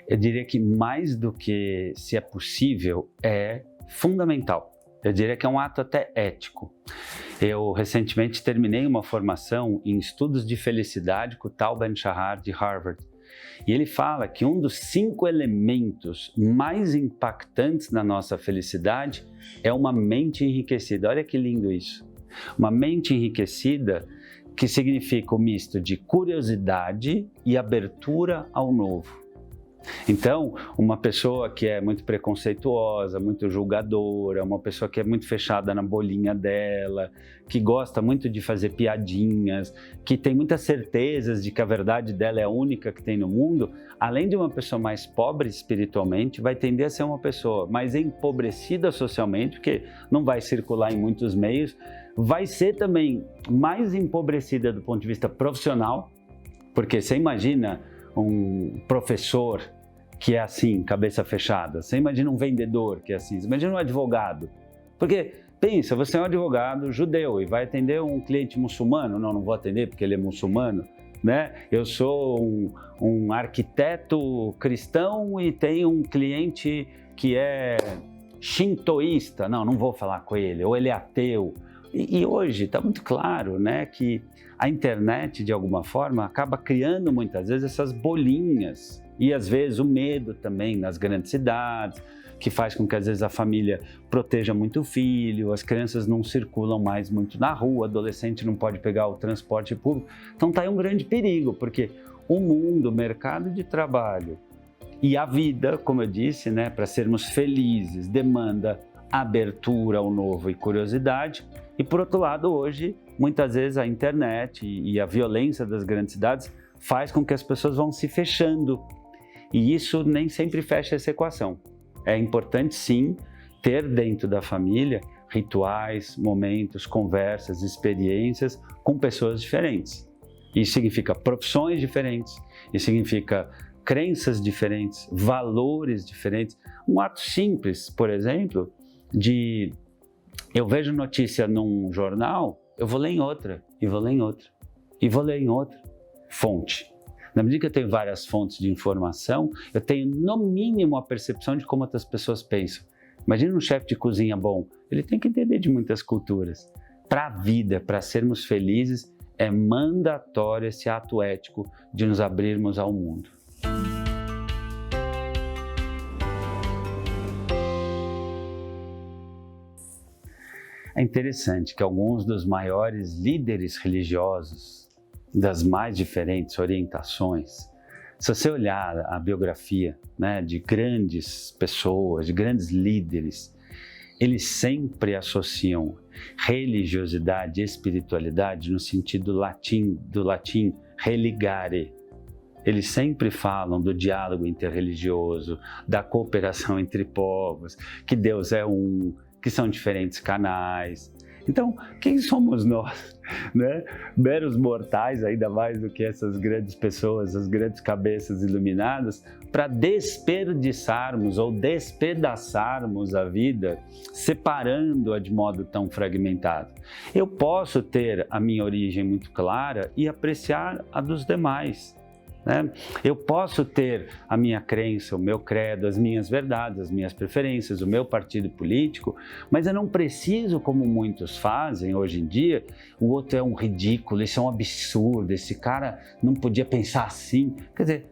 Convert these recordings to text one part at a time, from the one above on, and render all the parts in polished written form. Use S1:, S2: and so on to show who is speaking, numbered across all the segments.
S1: Eu diria que mais do que se é possível, é fundamental. Eu diria que é um ato até ético. Eu recentemente terminei uma formação em estudos de felicidade com o Tal Ben-Shahar de Harvard. E ele fala que um dos 5 elementos mais impactantes na nossa felicidade é uma mente enriquecida. Olha que lindo isso. Uma mente enriquecida que significa o misto de curiosidade e abertura ao novo. Então, uma pessoa que é muito preconceituosa, muito julgadora, uma pessoa que é muito fechada na bolinha dela, que gosta muito de fazer piadinhas, que tem muitas certezas de que a verdade dela é a única que tem no mundo, além de uma pessoa mais pobre espiritualmente, vai tender a ser uma pessoa mais empobrecida socialmente, porque não vai circular em muitos meios, vai ser também mais empobrecida do ponto de vista profissional, porque você imagina um professor que é assim, cabeça fechada. Você imagina um vendedor que é assim. Você imagina um advogado. Porque, pensa, você é um advogado judeu e vai atender um cliente muçulmano. Não vou atender porque ele é muçulmano, né? Eu sou um arquiteto cristão e tenho um cliente que é shintoísta. Não vou falar com ele. Ou ele é ateu. E hoje está muito claro, né, que a internet, de alguma forma, acaba criando muitas vezes essas bolinhas e às vezes o medo também nas grandes cidades, que faz com que às vezes a família proteja muito o filho, as crianças não circulam mais muito na rua, o adolescente não pode pegar o transporte público. Então está aí um grande perigo, porque o mundo, o mercado de trabalho e a vida, como eu disse, né, para sermos felizes, demanda abertura ao novo e curiosidade. E por outro lado, hoje, muitas vezes a internet e a violência das grandes cidades faz com que as pessoas vão se fechando. E isso nem sempre fecha essa equação. É importante, sim, ter dentro da família rituais, momentos, conversas, experiências com pessoas diferentes. Isso significa profissões diferentes, isso significa crenças diferentes, valores diferentes. Um ato simples, por exemplo, de eu vejo notícia num jornal, eu vou ler em outra, e vou ler em outra, e vou ler em outra fonte. Na medida que eu tenho várias fontes de informação, eu tenho no mínimo a percepção de como outras pessoas pensam. Imagina um chefe de cozinha bom, ele tem que entender de muitas culturas. Para a vida, para sermos felizes, é mandatório esse ato ético de nos abrirmos ao mundo. É interessante que alguns dos maiores líderes religiosos, das mais diferentes orientações, se você olhar a biografia, né, de grandes pessoas, de grandes líderes, eles sempre associam religiosidade e espiritualidade no sentido do latim religare. Eles sempre falam do diálogo interreligioso, da cooperação entre povos, que Deus é um, que são diferentes canais. Então, quem somos nós, né? Meros mortais, ainda mais do que essas grandes pessoas, as grandes cabeças iluminadas, para desperdiçarmos ou despedaçarmos a vida, separando-a de modo tão fragmentado. Eu posso ter a minha origem muito clara e apreciar a dos demais. Eu posso ter a minha crença, o meu credo, as minhas verdades, as minhas preferências, o meu partido político, mas eu não preciso, como muitos fazem hoje em dia, o outro é um ridículo, isso é um absurdo, esse cara não podia pensar assim. Quer dizer,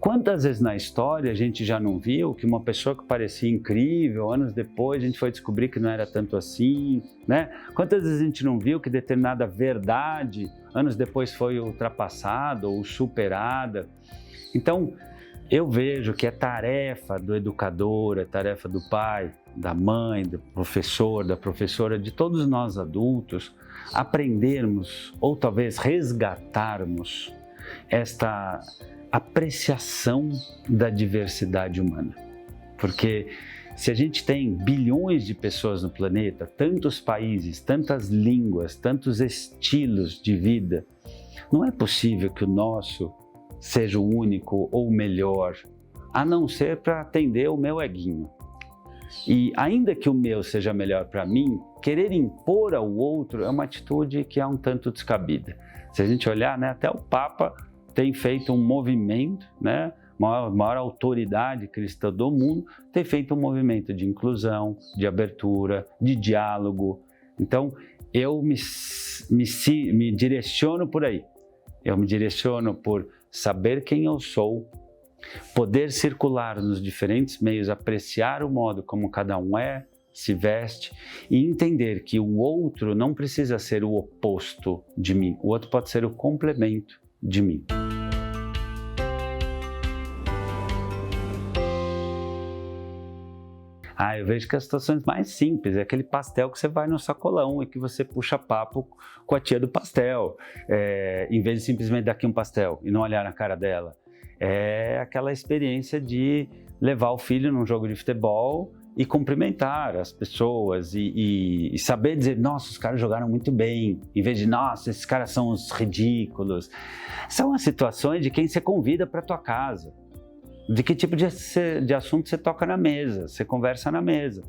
S1: quantas vezes na história a gente já não viu que uma pessoa que parecia incrível, anos depois a gente foi descobrir que não era tanto assim, né? Quantas vezes a gente não viu que determinada verdade, anos depois foi ultrapassada ou superada? Então, eu vejo que é tarefa do educador, é tarefa do pai, da mãe, do professor, da professora, de todos nós adultos, aprendermos ou talvez resgatarmos esta apreciação da diversidade humana. Porque se a gente tem bilhões de pessoas no planeta, tantos países, tantas línguas, tantos estilos de vida, não é possível que o nosso seja o único ou o melhor, a não ser para atender o meu eguinho. E ainda que o meu seja melhor para mim, querer impor ao outro é uma atitude que é um tanto descabida. Se a gente olhar, né, até o Papa tem feito um movimento, né? Maior autoridade cristã do mundo, tem feito um movimento de inclusão, de abertura, de diálogo. Então, eu me direciono por aí. Eu me direciono por saber quem eu sou, poder circular nos diferentes meios, apreciar o modo como cada um é, se veste e entender que o outro não precisa ser o oposto de mim, o outro pode ser o complemento de mim. Eu vejo que as situações mais simples é aquele pastel que você vai no sacolão e que você puxa papo com a tia do pastel, em vez de simplesmente dar aqui um pastel e não olhar na cara dela. É aquela experiência de levar o filho num jogo de futebol e cumprimentar as pessoas e saber dizer, nossa, os caras jogaram muito bem, em vez de, nossa, esses caras são os ridículos. São as situações de quem você convida para a tua casa. De que tipo de assunto você toca na mesa, você conversa na mesa.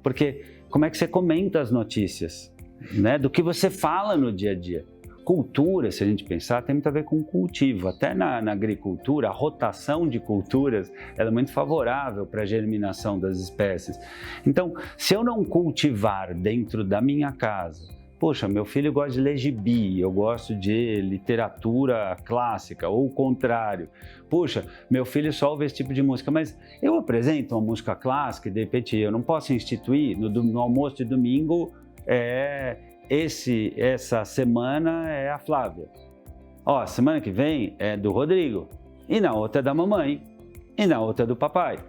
S1: Porque como é que você comenta as notícias, né? Do que você fala no dia a dia. Cultura, se a gente pensar, tem muito a ver com cultivo. Até na agricultura, a rotação de culturas ela é muito favorável para a germinação das espécies. Então, se eu não cultivar dentro da minha casa, poxa, meu filho gosta de ler gibi, eu gosto de literatura clássica, ou o contrário. Puxa, meu filho só ouve esse tipo de música, mas eu apresento uma música clássica e de repente eu não posso instituir, no almoço de domingo, essa semana é a Flávia. Semana que vem é do Rodrigo, e na outra é da mamãe, e na outra é do papai.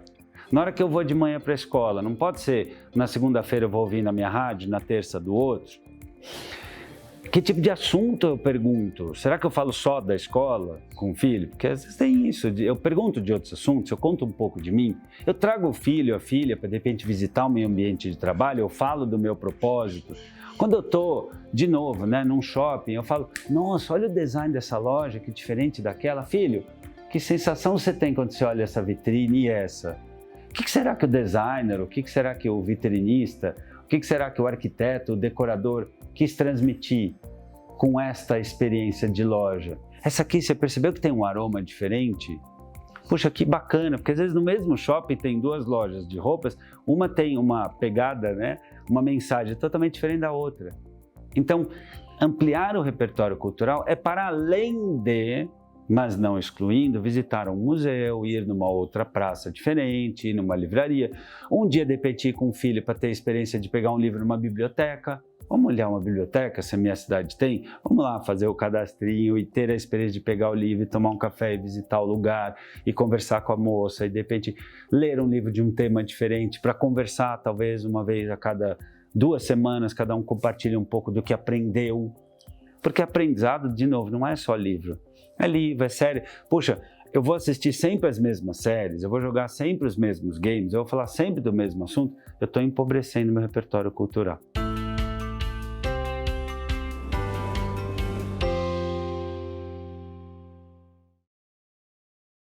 S1: Na hora que eu vou de manhã para a escola, não pode ser na segunda-feira eu vou ouvir na minha rádio, na terça do outro. Que tipo de assunto eu pergunto? Será que eu falo só da escola com o filho? Porque às vezes tem isso, eu pergunto de outros assuntos, eu conto um pouco de mim, eu trago o filho, a filha para de repente visitar o meu ambiente de trabalho, eu falo do meu propósito. Quando eu estou, de novo, num shopping, eu falo, nossa, olha o design dessa loja, que diferente daquela. Filho, que sensação você tem quando você olha essa vitrine e essa? O que será que o designer, o que será que o vitrinista, o que será que o arquiteto, o decorador quis transmitir com esta experiência de loja? Essa aqui, você percebeu que tem um aroma diferente? Puxa, que bacana, porque às vezes no mesmo shopping tem duas lojas de roupas, uma tem uma pegada, né, uma mensagem totalmente diferente da outra. Então, ampliar o repertório cultural é para além de, mas não excluindo, visitar um museu, ir numa outra praça diferente, ir numa livraria, um dia de repente ir com o filho para ter a experiência de pegar um livro numa biblioteca. Vamos olhar uma biblioteca, se a minha cidade tem? Vamos lá fazer o cadastrinho e ter a experiência de pegar o livro, tomar um café e visitar o lugar e conversar com a moça e de repente ler um livro de um tema diferente para conversar talvez uma vez a cada 2 semanas, cada um compartilha um pouco do que aprendeu. Porque aprendizado, de novo, não é só livro. É livro, é série. Puxa, eu vou assistir sempre as mesmas séries, eu vou jogar sempre os mesmos games, eu vou falar sempre do mesmo assunto, eu estou empobrecendo meu repertório cultural.